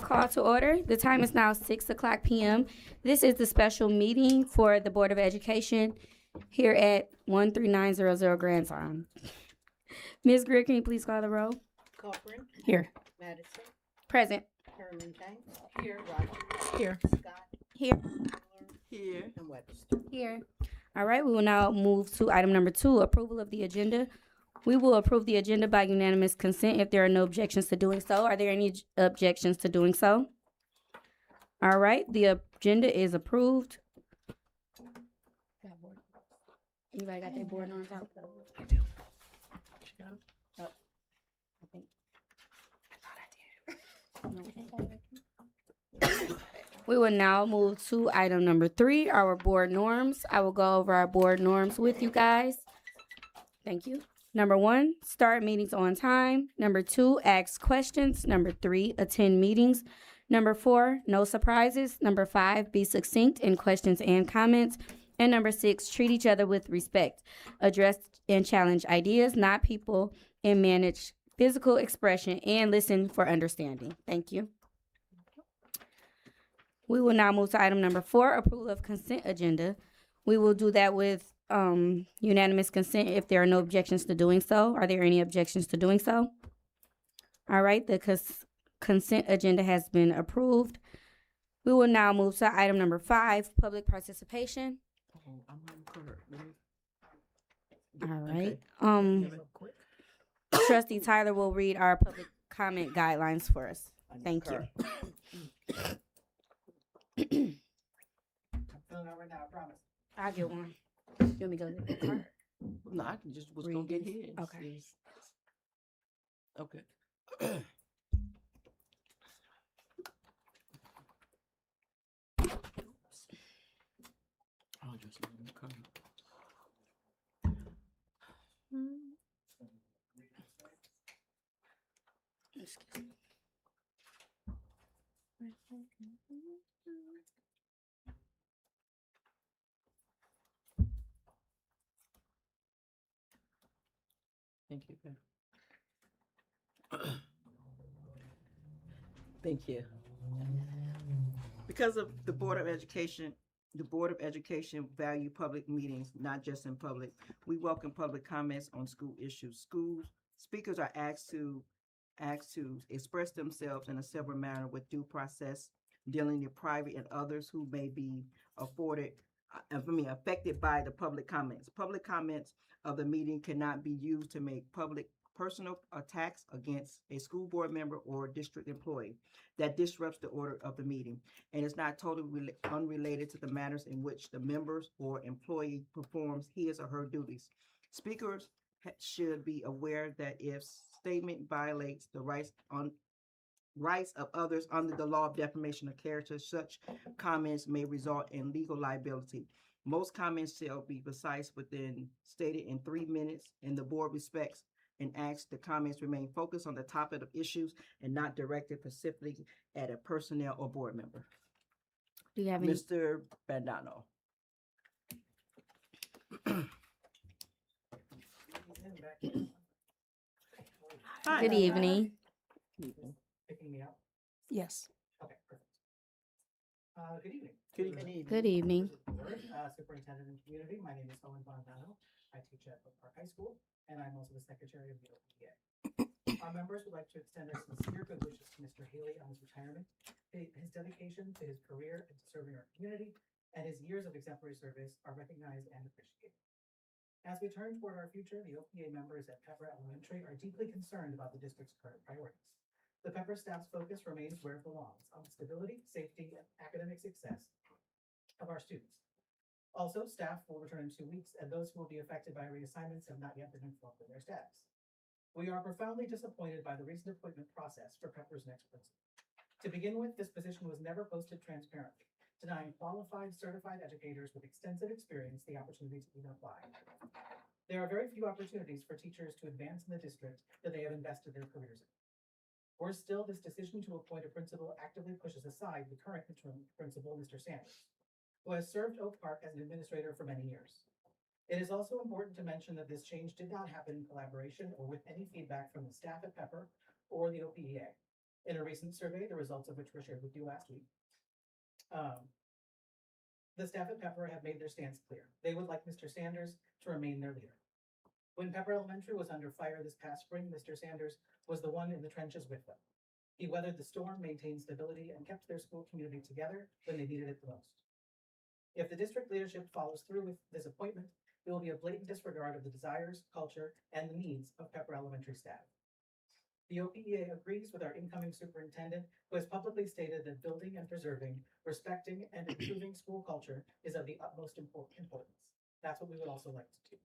Call to order. The time is now 6:00 p.m. This is the special meeting for the Board of Education here at 13900 Grand Farm. Ms. Greer, can you please call the roll? Cochran. Here. Madison. Present. Herman Tank. Here. Rogers. Here. Scott. Here. Miller. Here. And Webster. Here. All right, we will now move to item number 2, approval of the agenda. We will approve the agenda by unanimous consent if there are no objections to doing so. Are there any objections to doing so? All right, the agenda is approved. Anybody got their board norms out? I do. We will now move to item number 3, our board norms. I will go over our board norms with you guys. Thank you. Number 1, start meetings on time. Number 2, ask questions. Number 3, attend meetings. Number 4, no surprises. Number 5, be succinct in questions and comments. And number 6, treat each other with respect. Address and challenge ideas, not people, and manage physical expression and listen for understanding. Thank you. We will now move to item number 4, approval of consent agenda. We will do that with unanimous consent if there are no objections to doing so. Are there any objections to doing so? All right, the consent agenda has been approved. We will now move to item number 5, public participation. Oh, I'm unclear. All right. Okay. Trustee Tyler will read our public comment guidelines for us. Thank you. I'm filling out right now, I promise. I'll get one. You want me to go get the card? No, I can just was Read gonna get this. his. Okay. Yes. Okay. I'll just let him come. Excuse me. Thank you. Thank you. Because of the Board of Education value public meetings, not just in public. We welcome public comments on school issues. School speakers are asked to express themselves in a civil manner with due process, dealing with private and others who may be affected by the public comments. Public comments of the meeting cannot be used to make public personal attacks against a school board member or district employee that disrupts the order of the meeting and is not totally unrelated to the matters in which the members or employee performs his or her duties. Speakers should be aware that if statement violates the rights of others under the law of defamation of character, such comments may result in legal liability. Most comments shall be precise stated in 3 minutes, and the board respects and asks the comments remain focused on the topic of issues and not directed specifically at a personnel or board member. Do you have any? Mr. Bandano. Hi. Good evening. Picking me up? Yes. Okay, perfect. Good evening. Good evening. Good evening. Superintendent and Community. My name is Owen Bondano. I teach at Oak Park High School, and I'm also the Secretary of the OPEA. Our members would like to extend our sincere good wishes to Mr. Haley on his retirement, his dedication to his career and to serving our community, and his years of exemplary service are recognized and appreciated. As we turn toward our future, the OPEA members at Pepper Elementary are deeply concerned about the district's current priorities. The Pepper staff's focus remains where it belongs, on the stability, safety, and academic success of our students. Also, staff will return in 2 weeks, and those who will be affected by reassignments have not yet been informed of their status. We are profoundly disappointed by the recent appointment process for Pepper's next principal. To begin with, this position was never posted transparently, denying qualified, certified educators with extensive experience the opportunity to even apply. There are very few opportunities for teachers to advance in the district that they have invested their careers in. Worse still, this decision to appoint a principal actively pushes aside the current interim principal, Mr. Sanders, who has served Oak Park as an administrator for many years. It is also important to mention that this change did not happen in collaboration or with any feedback from the staff at Pepper or the OPEA. In a recent survey, the results of which were shared with you last week, the staff at Pepper have made their stance clear. They would like Mr. Sanders to remain their leader. When Pepper Elementary was under fire this past spring, Mr. Sanders was the one in the trenches with them. He weathered the storm, maintained stability, and kept their school community together when they needed it the most. If the district leadership follows through with this appointment, it will be a blatant disregard of the desires, culture, and the needs of Pepper Elementary staff. The OPEA agrees with our incoming superintendent, who has publicly stated that building and preserving, respecting, and improving school culture is of the utmost importance. That's what we would also like to do.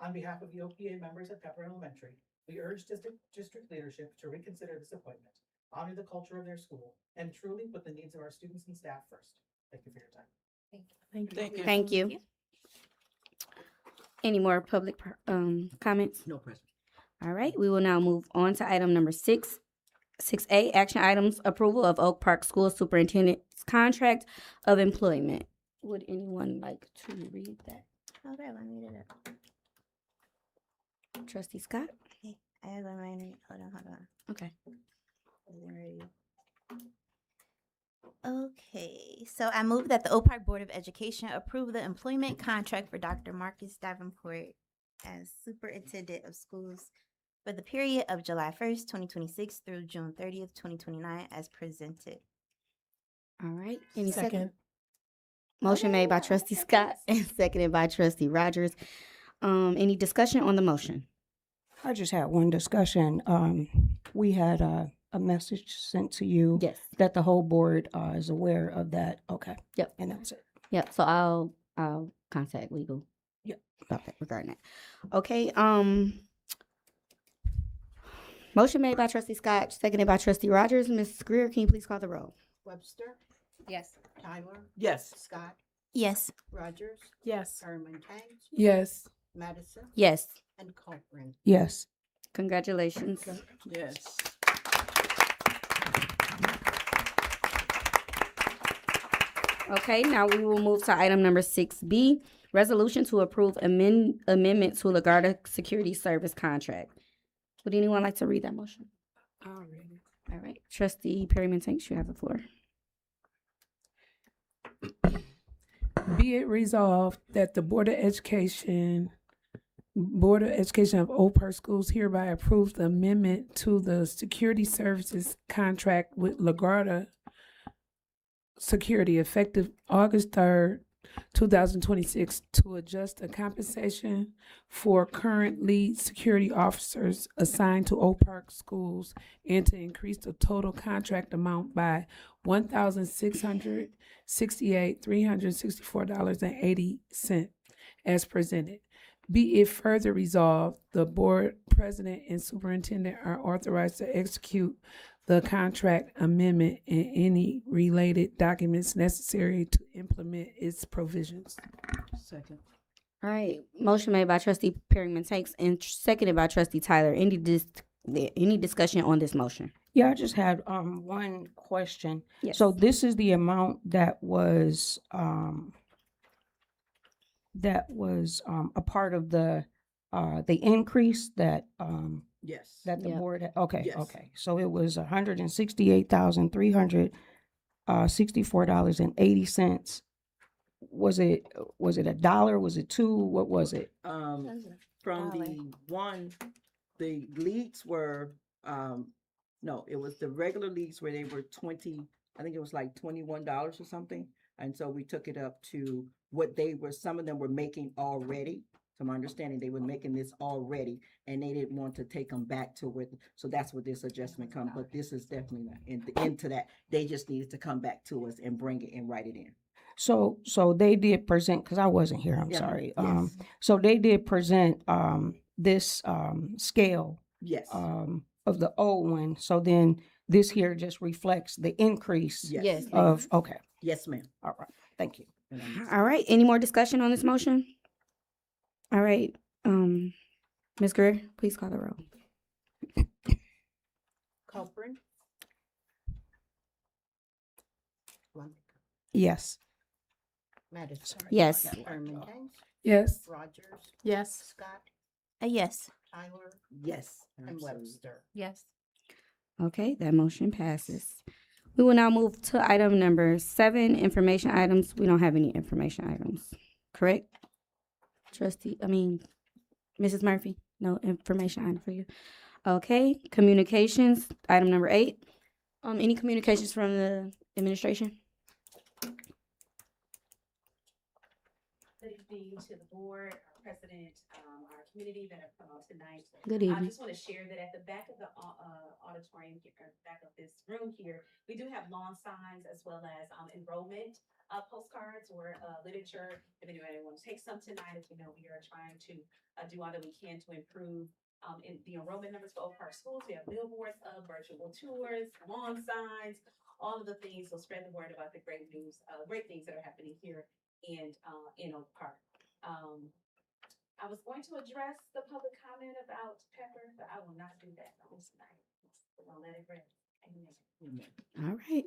On behalf of the OPEA members at Pepper Elementary, we urge district leadership to reconsider this appointment, honor the culture of their school, and truly put the needs of our students and staff first. Thank you for your time. Thank you. Thank you. Any more public comments? No, President. All right, we will now move on to item number 6A, action items, approval of Oak Park School Superintendent's contract of employment. Would anyone like to read that? Okay, let me read it up. Trustee Scott? I have a minor. Hold on. Okay. Wasn't ready. Okay, so I move that the Oak Park Board of Education approve the employment contract for Dr. Marcus Davenport as Superintendent of Schools for the period of July 1st, 2026 through June 30th, 2029 as presented. All right. Any second? Second. Motion made by Trustee Scott and seconded by Trustee Rogers. Any discussion on the motion? I just had one discussion. We had a message sent to you Yes. that the whole board is aware of that. Okay. Yep. And that's it. Yep. So I'll contact legal. Yep. About that regarding that. Okay. Motion made by Trustee Scott, seconded by Trustee Rogers. Ms. Greer, can you please call the roll? Webster, Yes. Tyler, Yes. Scott, Yes. Rogers, Yes. Herman Tanks, Yes. Madison, Yes. and Copeland. Yes. Congratulations. Yes. Okay, now we will move to item number 6B, resolution to approve amendment to Lagarda Security Service contract. Would anyone like to read that motion? Already. All right, Trustee Perryman Tanks, you have the floor. Be it resolved that the Board of Education of Oak Park Schools hereby approves the amendment to the security services contract with LaGuardia Security effective August 3rd, 2026 to adjust the compensation for current lead security officers assigned to Oak Park Schools and to increase the total contract amount by $1,668,364.80 as presented. Be it further resolved, the board president and superintendent are authorized to execute the contract amendment and any related documents necessary to implement its provisions. Second. All right, motion made by Trustee Perryman Tanks and seconded by Trustee Tyler. Any discussion on this motion? Yeah, I just had one question. Yes. So this is the amount that was a part of the increase that Yes. that the Yep. board okay, Yes. okay. So it was $168,364.80. Was it a dollar? Was it two? What was it? From Dollar. the one, the leads were, no, it was the regular leads where they were 20, I think it was like $21 or something. And so we took it up to what some of them were making already. To my understanding, they were making this already and they didn't want to take them back to it. So that's where this adjustment comes. But this is definitely not into that. They just needed to come back to us and bring it and write it in. So they did present, because I wasn't here, I'm Yeah, sorry. yes. So they did present this scale Yes. of the old one. So then this here just reflects the increase Yes. of, okay, Yes, ma'am. all right, thank you. And I'm- All right, any more discussion on this motion? All right, Ms. Greer, please call the roll. Copeland, Blunt, Yes. Madison, Yes. Herman Tanks, Yes. Rogers, Yes. Scott, Yes. Tyler, Yes. and Webster. Yes. Okay, that motion passes. We will now move to item number 7, information items. We don't have any information items, correct? Mrs. Murphy, no information item for you. Okay, communications, item number 8. Any communications from the administration? Good evening to the board, our president, our community that have come out tonight. Good I evening. just want to share that at the back of the auditorium, here, or back of this room here, we do have lawn signs as well as enrollment postcards or literature. If anybody wants to take some tonight, as you know, we are trying to do all that we can to improve in the enrollment numbers for Oak Park schools. We have billboards, virtual tours, lawn signs, all of the things. So spread the word about the great news, great things that are happening here and in Oak Park. I was going to address the public comment about Pepper, but I will not do that on tonight. I'll let it rest. Amen. All right.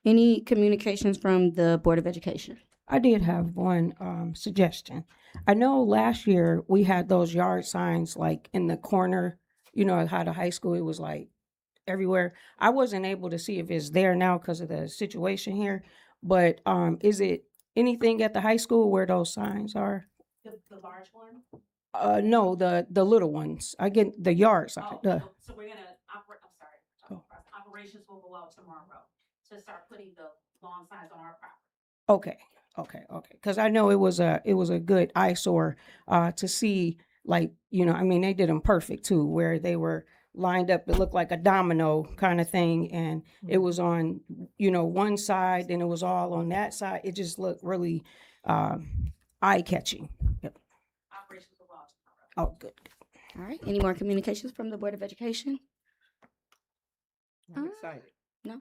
Any communications from the Board of Education? I did have one suggestion. I know last year we had those yard signs like in the corner, you know, how the high school, it was like everywhere. I wasn't able to see if it's there now because of the situation here, but is it anything at the high school where those signs are? The large one? No, the little ones. I get the yard sign. So we're gonna operate, I'm sorry. Oh. Operations will go out tomorrow to start putting the lawn signs on our property. Okay. Because I know it was a good eyesore to see, like, you know, I mean, they did them perfect too, where they were lined up. It looked like a domino kind of thing, and it was on, you know, one side, and it was all on that side. It just looked really eye catching. Yep. Operations will go out tomorrow. Oh, good. All right. Any more communications from the Board of Education? I'm excited.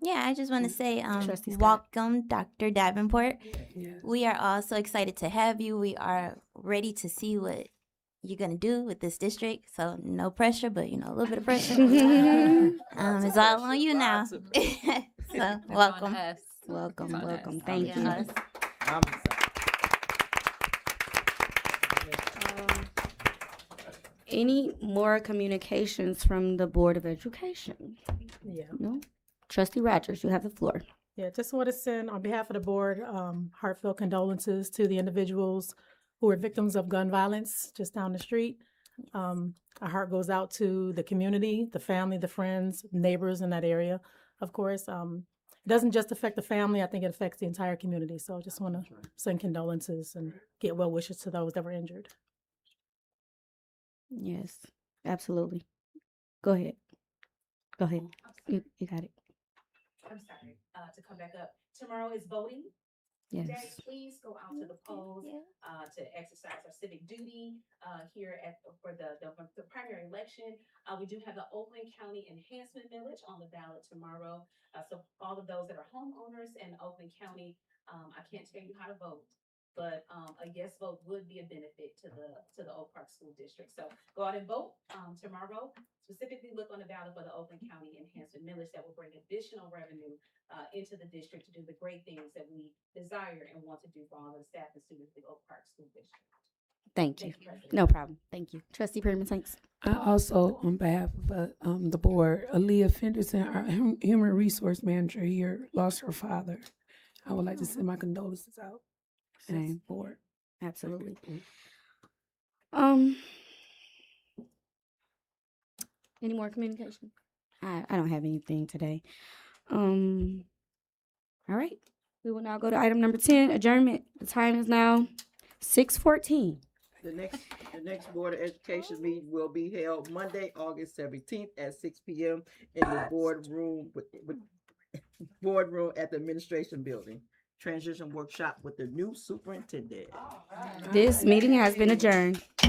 Yeah, I just want to say, Trustee Scott. welcome, Dr. Davenport. Yes. We are all so excited to have you. We are ready to see what you're gonna do with this district. So no pressure, but you know, a little bit of pressure. It's all on you now. So welcome. Welcome. Thank you. Yes. I'm excited. Any more communications from the Board of Education? Yeah, No? Trustee Rogers, you have the floor. yeah. Just want to send on behalf of the board, heartfelt condolences to the individuals who were victims of gun violence just down the street. Our heart goes out to the community, the family, the friends, neighbors in that area. Of course, it doesn't just affect the family. I think it affects the entire community. So I just want to send condolences and get well wishes to those that were injured. Yes, absolutely. Go ahead. You got it. I'm sorry, to come back up. Tomorrow is voting day. Yes. Please go out to the polls, to exercise our civic duty, here for the primary election. We do have the Oakland County Enhancement Millage on the ballot tomorrow. So all of those that are homeowners in Oakland County, I can't tell you how to vote, but a yes vote would be a benefit to the Oak Park School District. So go out and vote tomorrow. Specifically look on the ballot for the Oakland County Enhancement Millage that will bring additional revenue into the district to do the great things that we desire and want to do for all the staff and students of the Oak Park School District. Thank you. Thank you, President. No problem. Thank you. Trustee Perryman, thanks. I also, on behalf of the board, Aaliyah Fenderson, our human resource manager here, lost her father. I would like to send my condolences out. Same. Board. Absolutely. Any more communication? I don't have anything today. All right. We will now go to item number 10, adjournment. The time is now 6:14. The next Board of Education meeting will be held Monday, August 17th at 6 p.m. in the boardroom at the administration building. Transition workshop with the new superintendent. This meeting has been adjourned.